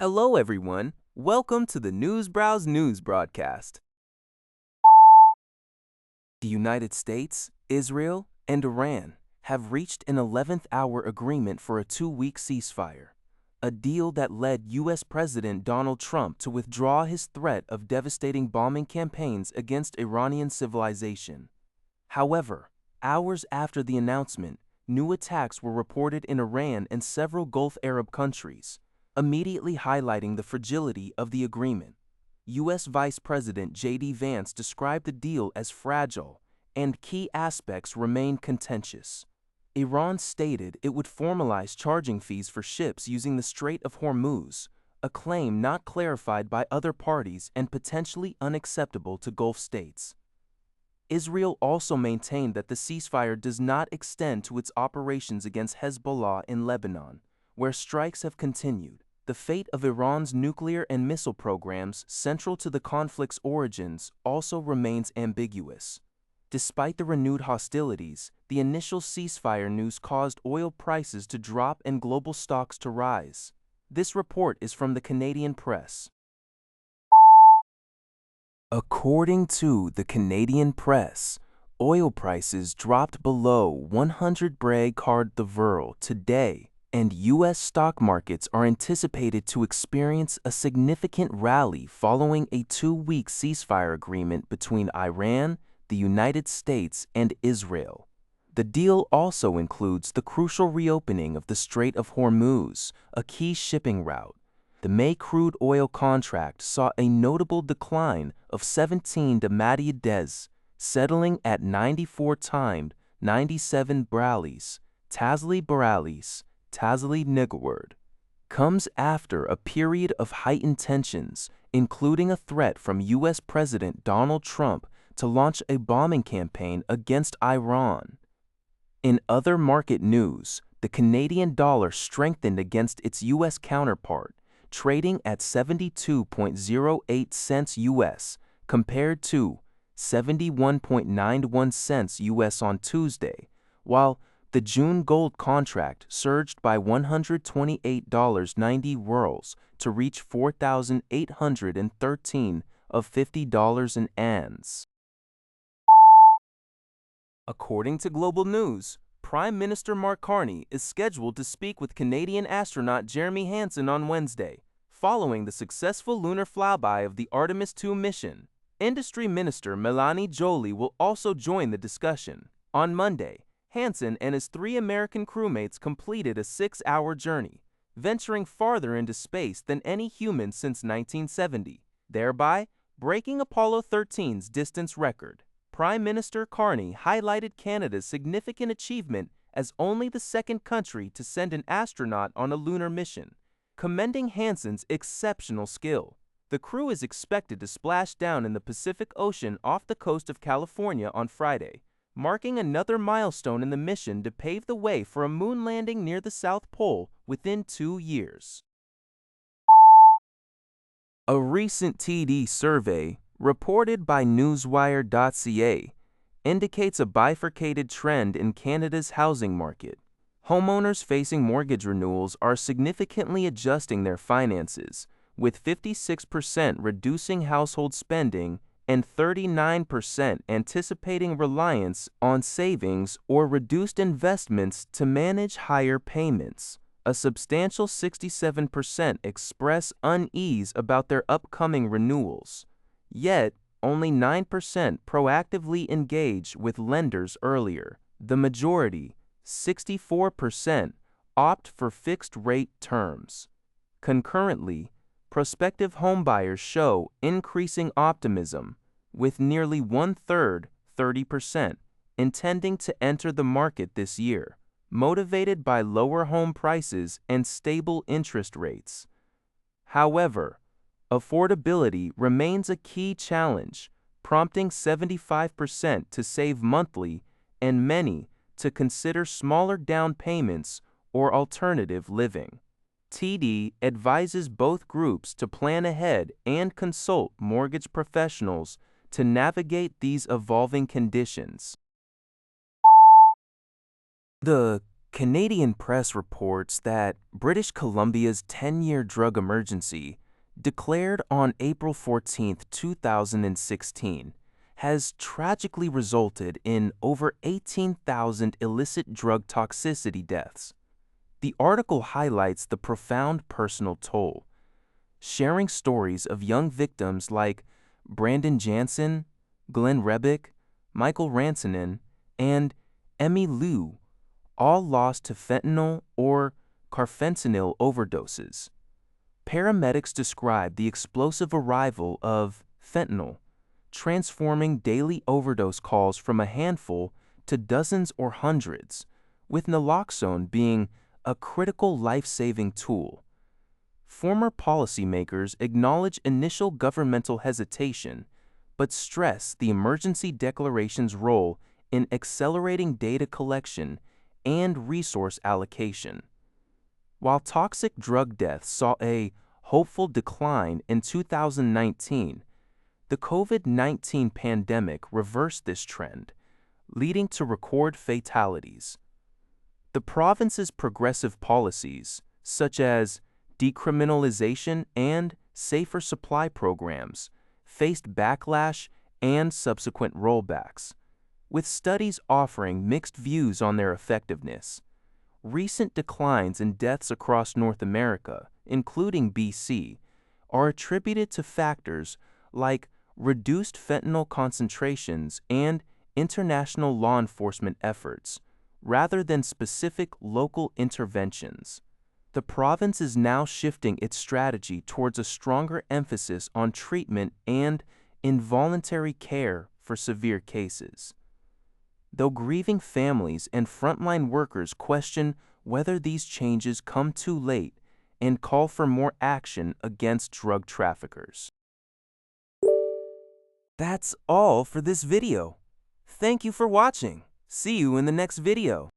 Hello, everyone. Welcome to the Newsbrowse News broadcast. The United States, Israel, and Iran have reached an 11th hour agreement for a 2-week ceasefire, a deal that led U.S. President Donald Trump to withdraw his threat of devastating bombing campaigns against Iranian civilization. However, hours after the announcement, new attacks were reported in Iran and several Gulf Arab countries, immediately highlighting the fragility of the agreement. U.S. Vice President J.D. Vance described the deal as fragile, and key aspects remain contentious. Iran stated it would formalize charging fees for ships using the Strait of Hormuz, a claim not clarified by other parties and potentially unacceptable to Gulf states. Israel also maintained that the ceasefire does not extend to its operations against Hezbollah in Lebanon, where strikes have continued. The fate of Iran's nuclear and missile programs, central to the conflict's origins, also remains ambiguous. Despite the renewed hostilities, the initial ceasefire news caused oil prices to drop and global stocks to rise. This report is from the Canadian press. According to the Canadian press, oil prices dropped below 100 Brent the barrel today, and U.S. stock markets are anticipated to experience a significant rally following a 2-week ceasefire agreement between Iran, the United States, and Israel. The deal also includes the crucial reopening of the Strait of Hormuz, a key shipping route. The May crude oil contract saw a notable decline of 17 days, settling at 94 times 97 barrels, Tazli Nigaward, comes after a period of heightened tensions, including a threat from U.S. President Donald Trump to launch a bombing campaign against Iran. In other market news, the Canadian dollar strengthened against its U.S. counterpart, trading at 72.08 cents U.S. compared to 71.91 cents U.S. on Tuesday, while the June gold contract surged by $128.90 to reach 4,813 of $50 an ounce. According to Global News, Prime Minister Mark Carney is scheduled to speak with Canadian astronaut Jeremy Hansen on Wednesday, following the successful lunar flyby of the Artemis II mission. Industry Minister Melanie Joly will also join the discussion. On Monday, Hansen and his 3 American crewmates completed a 6-hour journey, venturing farther into space than any human since 1970, thereby breaking Apollo 13's distance record. Prime Minister Carney highlighted Canada's significant achievement as only the second country to send an astronaut on a lunar mission, commending Hansen's exceptional skill. The crew is expected to splash down in the Pacific Ocean off the coast of California on Friday, marking another milestone in the mission to pave the way for a moon landing near the South Pole within 2 years. A recent TD survey, reported by Newswire.ca, indicates a bifurcated trend in Canada's housing market. Homeowners facing mortgage renewals are significantly adjusting their finances, with 56% reducing household spending and 39% anticipating reliance on savings or reduced investments to manage higher payments. A substantial 67% express unease about their upcoming renewals. Yet, only 9% proactively engage with lenders earlier. The majority, 64%, opt for fixed-rate terms. Concurrently, prospective homebuyers show increasing optimism, with nearly 1/3, 30%, intending to enter the market this year, motivated by lower home prices and stable interest rates. However, affordability remains a key challenge, prompting 75% to save monthly and many to consider smaller down payments or alternative living. TD advises both groups to plan ahead and consult mortgage professionals to navigate these evolving conditions. The Canadian press reports that British Columbia's 10-year drug emergency, declared on April 14, 2016, has tragically resulted in over 18,000 illicit drug toxicity deaths. The article highlights the profound personal toll, sharing stories of young victims like Brandon Jansen, Glenn Rebick, Michael Ransonen, and Emmy Lou, all lost to fentanyl or carfentanil overdoses. Paramedics described the explosive arrival of fentanyl, transforming daily overdose calls from a handful to dozens or hundreds, with naloxone being a critical life-saving tool. Former policymakers acknowledge initial governmental hesitation, but stress the emergency declaration's role in accelerating data collection and resource allocation. While toxic drug deaths saw a hopeful decline in 2019, the COVID-19 pandemic reversed this trend, leading to record fatalities. The province's progressive policies, such as decriminalization and safer supply programs, faced backlash and subsequent rollbacks, with studies offering mixed views on their effectiveness. Recent declines in deaths across North America, including BC, are attributed to factors like reduced fentanyl concentrations and international law enforcement efforts, rather than specific local interventions. The province is now shifting its strategy towards a stronger emphasis on treatment and involuntary care for severe cases. Though grieving families and frontline workers question whether these changes come too late and call for more action against drug traffickers. That's all for this video. Thank you for watching. See you in the next video.